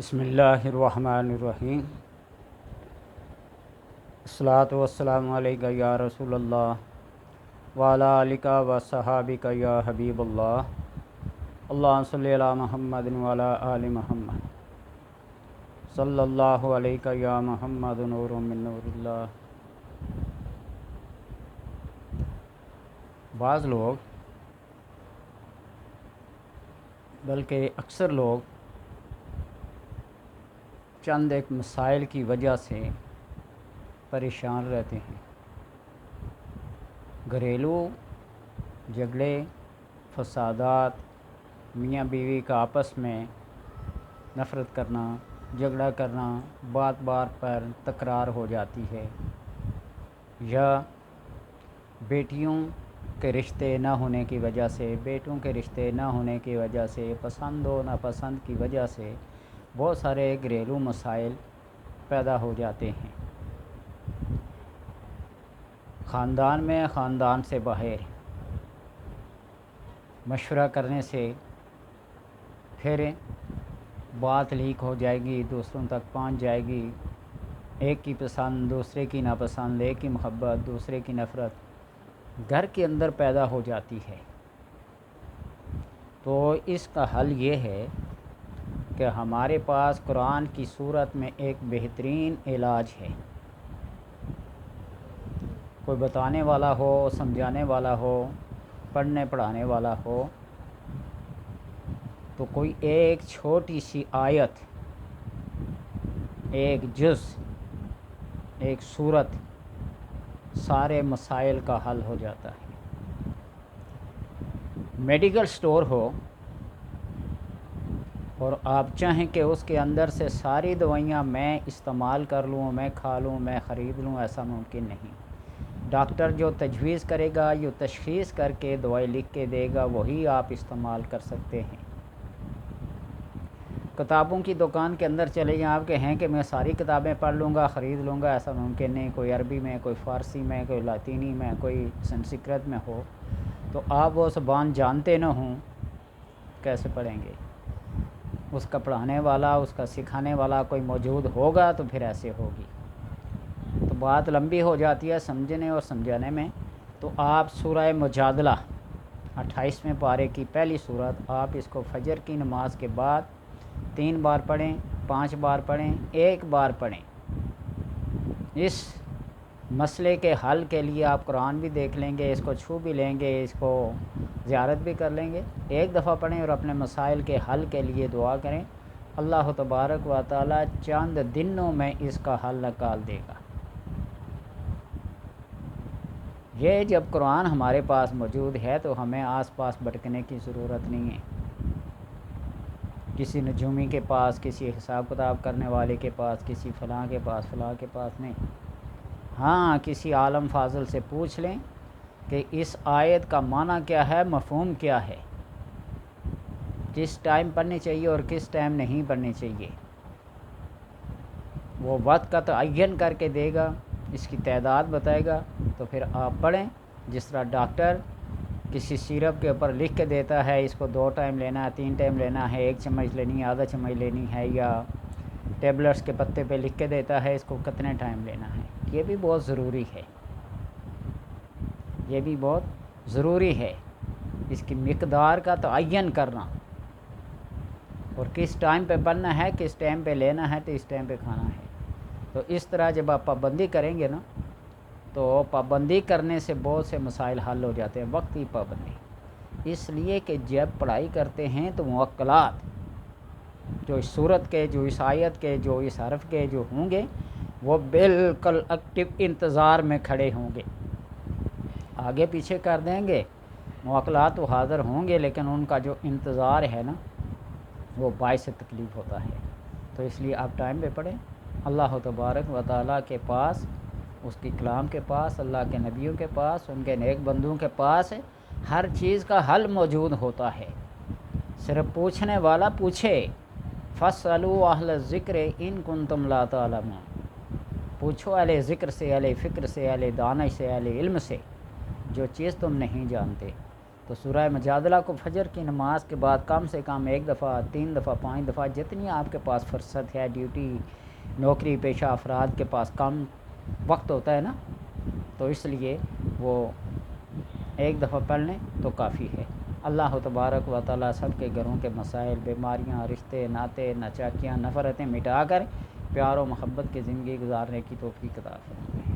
بسم اللہ الرحمن الرحیم۔ الصلاۃ والسلام علیکہ یا رسول اللہ وعلی آلک و صحابک یا حبیب اللہ، اللہم صلی علی محمد وعلی آل محمد، صلی اللہ علیکہ یا محمد نور من نور اللہ۔ بعض لوگ بلکہ اکثر لوگ چند ایک مسائل کی وجہ سے پریشان رہتے ہیں۔ گھریلو جھگڑے، فسادات، میاں بیوی کا آپس میں نفرت کرنا، جھگڑا کرنا، بات بات پر تکرار ہو جاتی ہے، یا بیٹیوں کے رشتے نہ ہونے کی وجہ سے، بیٹوں کے رشتے نہ ہونے کی وجہ سے، پسند و ناپسند کی وجہ سے بہت سارے گھریلو مسائل پیدا ہو جاتے ہیں۔ خاندان میں، خاندان سے باہر مشورہ کرنے سے پھر بات لیک ہو جائے گی، دوسروں تک پہنچ جائے گی، ایک کی پسند دوسرے کی ناپسند، ایک کی محبت دوسرے کی نفرت گھر کے اندر پیدا ہو جاتی ہے۔ تو اس کا حل یہ ہے کہ ہمارے پاس قرآن کی صورت میں ایک بہترین علاج ہے۔ کوئی بتانے والا ہو، سمجھانے والا ہو، پڑھنے پڑھانے والا ہو تو کوئی ایک چھوٹی سی آیت، ایک جز، ایک سورت سارے مسائل کا حل ہو جاتا ہے۔ میڈیکل سٹور ہو اور آپ چاہیں کہ اس کے اندر سے ساری دوائیاں میں استعمال کر لوں، میں کھا لوں، میں خرید لوں، ایسا ممکن نہیں۔ ڈاکٹر جو تجویز کرے گا، جو تشخیص کر کے دوائی لکھ کے دے گا، وہی آپ استعمال کر سکتے ہیں۔ کتابوں کی دکان کے اندر چلے جائیں، آپ کہیں کہ میں ساری کتابیں پڑھ لوں گا، خرید لوں گا، ایسا ممکن نہیں۔ کوئی عربی میں، کوئی فارسی میں، کوئی لاطینی میں، کوئی سنسکرت میں ہو تو آپ وہ زبان جانتے نہ ہوں، کیسے پڑھیں گے؟ اس کا پڑھانے والا، اس کا سکھانے والا کوئی موجود ہوگا تو پھر ایسے ہوگی۔ تو بات لمبی ہو جاتی ہے سمجھنے اور سمجھانے میں۔ تو آپ سورہ مجادلہ 28ویں پارے کی پہلی سورت، آپ اس کو فجر کی نماز کے بعد 3 بار پڑھیں، 5 بار پڑھیں، 1 بار پڑھیں۔ اس مسئلے کے حل کے لیے آپ قرآن بھی دیکھ لیں گے، اس کو چھو بھی لیں گے، اس کو زیارت بھی کر لیں گے۔ 1 دفعہ پڑھیں اور اپنے مسائل کے حل کے لیے دعا کریں، اللہ تبارک و تعالی چند دنوں میں اس کا حل نکال دے گا۔ یہ جب قرآن ہمارے پاس موجود ہے تو ہمیں آس پاس بھٹکنے کی ضرورت نہیں ہے، کسی نجومی کے پاس، کسی حساب کتاب کرنے والے کے پاس، کسی فلاں کے پاس، فلاں کے پاس نہیں۔ ہاں، کسی عالم فاضل سے پوچھ لیں کہ اس آیت کا معنی کیا ہے، مفہوم کیا ہے، کس ٹائم پڑھنی چاہیے اور کس ٹائم نہیں پڑھنی چاہیے۔ وہ وقت کا تعین کر کے دے گا، اس کی تعداد بتائے گا، تو پھر آپ پڑھیں۔ جس طرح ڈاکٹر کسی سیرپ کے اوپر لکھ کے دیتا ہے، اس کو 2 ٹائم لینا ہے، 3 ٹائم لینا ہے، 1 چمچ لینی ہے، آدھا چمچ لینی ہے، یا ٹیبلٹس کے پتے پہ لکھ کے دیتا ہے اس کو کتنے ٹائم لینا ہے۔ یہ بھی بہت ضروری ہے، یہ بھی بہت ضروری ہے، اس کی مقدار کا تعین کرنا، اور کس ٹائم پہ پڑھنا ہے، کس ٹائم پہ لینا ہے، تو اس ٹائم پہ کھانا ہے۔ تو اس طرح جب آپ پابندی کریں گے نا، تو پابندی کرنے سے بہت سے مسائل حل ہو جاتے ہیں۔ وقتی پابندی اس لیے کہ جب پڑھائی کرتے ہیں تو موکلات جو اس صورت کے، جو اس آیت کے، جو اس حرف کے جو ہوں گے، وہ بالکل ایکٹیو انتظار میں کھڑے ہوں گے۔ آگے پیچھے کر دیں گے، موکلات تو حاضر ہوں گے، لیکن ان کا جو انتظار ہے نا، وہ باعث تکلیف ہوتا ہے۔ تو اس لیے آپ ٹائم پہ پڑھیں۔ اللہ تبارک و تعالیٰ کے پاس، اس کی کلام کے پاس، اللہ کے نبیوں کے پاس، ان کے نیک بندوں کے پاس ہر چیز کا حل موجود ہوتا ہے۔ صرف پوچھنے والا پوچھے، فَاسْأَلُوا أَهْلَ الذِّكْرِ إِن كُنتُمْ لَا تَعْلَمُونَ، پوچھو اہل ذکر سے، اہل فکر سے، اہل دانش سے، اہل علم سے، جو چیز تم نہیں جانتے۔ تو سورہ مجادلہ کو فجر کی نماز کے بعد کم سے کم 1 دفعہ، 3 دفعہ، 5 دفعہ، جتنی آپ کے پاس فرصت ہے، ڈیوٹی نوکری پیشہ افراد کے پاس کم وقت ہوتا ہے نا، تو اس لیے وہ 1 دفعہ پڑھ لیں تو کافی ہے۔ اللہ تبارک و تعالیٰ سب کے گھروں کے مسائل، بیماریاں، رشتے ناطے، نچاکیاں، نفرتیں مٹا کر پیار و محبت کی زندگی گزارنے کی توفیق عطا فرمائے۔